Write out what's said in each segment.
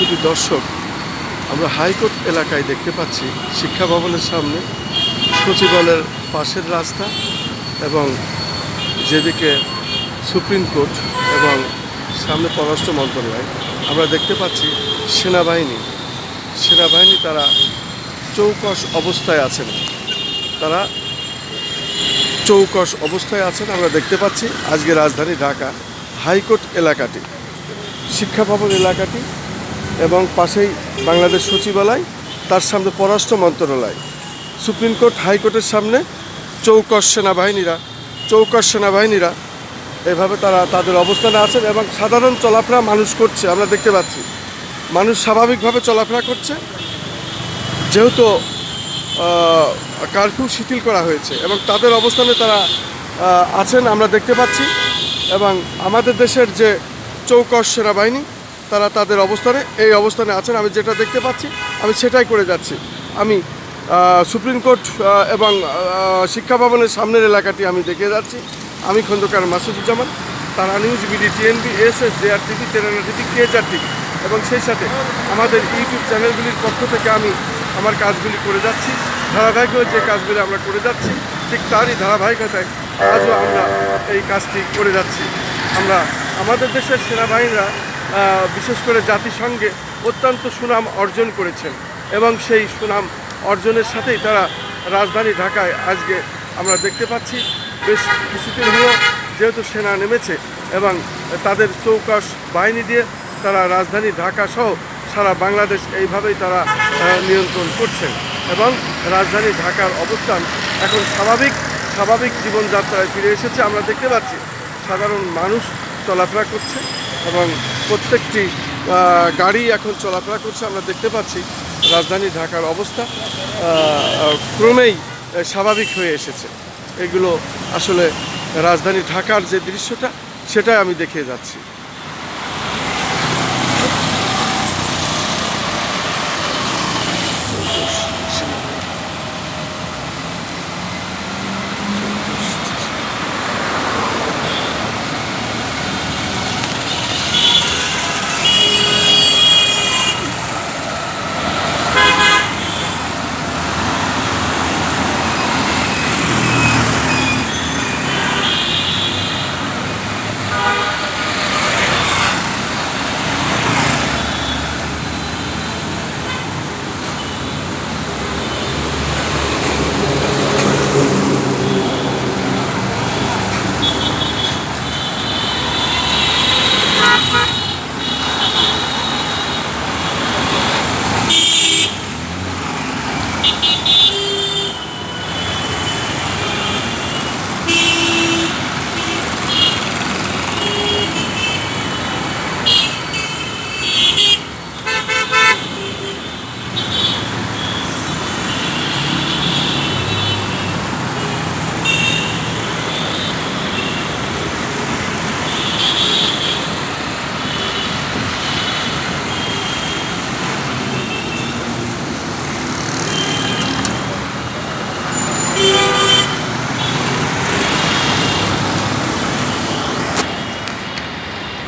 প্রিয় দর্শক, আমরা হাইকোর্ট এলাকায় দেখতে পাচ্ছি শিক্ষা ভবনের সামনে সচিবালয়ের পাশের রাস্তা এবং যেদিকে সুপ্রিম কোর্ট এবং সামনে পররাষ্ট্র মন্ত্রণালয় আমরা দেখতে পাচ্ছি সেনাবাহিনী তারা চৌকস অবস্থায় আছেন। আমরা দেখতে পাচ্ছি আজকে রাজধানী ঢাকা হাইকোর্ট এলাকাটি, শিক্ষা ভবন এলাকাটি এবং পাশেই বাংলাদেশ সচিবালয়, তার সামনে পররাষ্ট্র মন্ত্রণালয়, সুপ্রিম কোর্ট, হাইকোর্টের সামনে চৌকস সেনাবাহিনীরা এভাবে তারা তাদের অবস্থানে আছেন এবং সাধারণ চলাফেরা মানুষ করছে। আমরা দেখতে পাচ্ছি মানুষ স্বাভাবিকভাবে চলাফেরা করছে, যেহেতু কারফিউ শিথিল করা হয়েছে এবং তাদের অবস্থানে তারা আছেন আমরা দেখতে পাচ্ছি। এবং আমাদের দেশের যে চৌকস সেনাবাহিনী তারা তাদের এই অবস্থানে আছেন। আমি যেটা দেখতে পাচ্ছি আমি সেটাই করে যাচ্ছি। আমি সুপ্রিম কোর্ট এবং শিক্ষা ভবনের সামনের এলাকাটি আমি দেখে যাচ্ছি। আমি Khandakar Masuduzzaman, Tara news, BD, TNB, SS, JR TV, Telangana TV, কেজার টিভি এবং সেই সাথে আমাদের ইউটিউব চ্যানেলগুলির পক্ষ থেকে আমি আমার কাজগুলি করে যাচ্ছি। ধারাবাহিকভাবে যে কাজগুলি আমরা করে যাচ্ছি ঠিক তারই ধারাবাহিকতায় আজও আমরা এই কাজটি করে যাচ্ছি। আমাদের দেশের সেনাবাহিনীরা বিশেষ করে জাতিসংঘে অত্যন্ত সুনাম অর্জন করেছেন এবং সেই সুনাম অর্জনের সাথেই তারা রাজধানী ঢাকায় আজকে আমরা দেখতে পাচ্ছি বেশ কিছুদিন হলো যেহেতু সেনা নেমেছে এবং তাদের চৌকস বাহিনী দিয়ে তারা রাজধানী ঢাকা সহ সারা বাংলাদেশ এইভাবেই তারা নিয়ন্ত্রণ করছেন এবং রাজধানী ঢাকার অবস্থান এখন স্বাভাবিক জীবনযাত্রায় ফিরে এসেছে। আমরা দেখতে পাচ্ছি সাধারণ মানুষ চলাফেরা করছে এবং প্রত্যেকটি গাড়ি এখন চলাফেরা করছে। আমরা দেখতে পাচ্ছি রাজধানী ঢাকার অবস্থা ক্রমেই স্বাভাবিক হয়ে এসেছে। এগুলো আসলে রাজধানী ঢাকার যে দৃশ্যটা সেটাই আমি দেখিয়ে যাচ্ছি।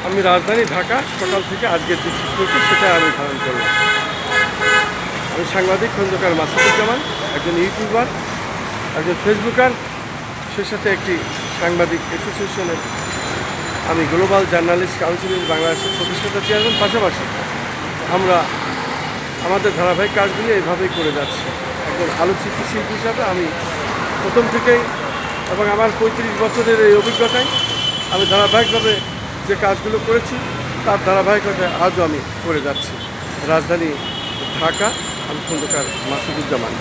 আমি রাজধানী ঢাকা সকাল থেকে আজকের যে চিত্রটি সেটাই আমি ধারণ করলাম। আমি সাংবাদিক খন্দকার মাসুদুজ্জামান, একজন ইউটিউবার, একজন ফেসবুকার, সেই সাথে একটি সাংবাদিক অ্যাসোসিয়েশনের আমি গ্লোবাল জার্নালিস্ট কাউন্সিলের বাংলাদেশের প্রতিষ্ঠাতা চেয়ারম্যান। পাশাপাশি আমরা আমাদের ধারাবাহিক কাজগুলি এইভাবেই করে যাচ্ছি। একজন আলোকচিত্রী শিল্পী হিসাবে আমি প্রথম থেকেই এবং আমার 35 বছরের এই অভিজ্ঞতায় আমি ধারাবাহিকভাবে যে কাজগুলো করেছি তার ধারাবাহিকতায় আজও আমি করে যাচ্ছি। রাজধানী ঢাকা, আমি খন্দকার মাসুদুজ্জামান।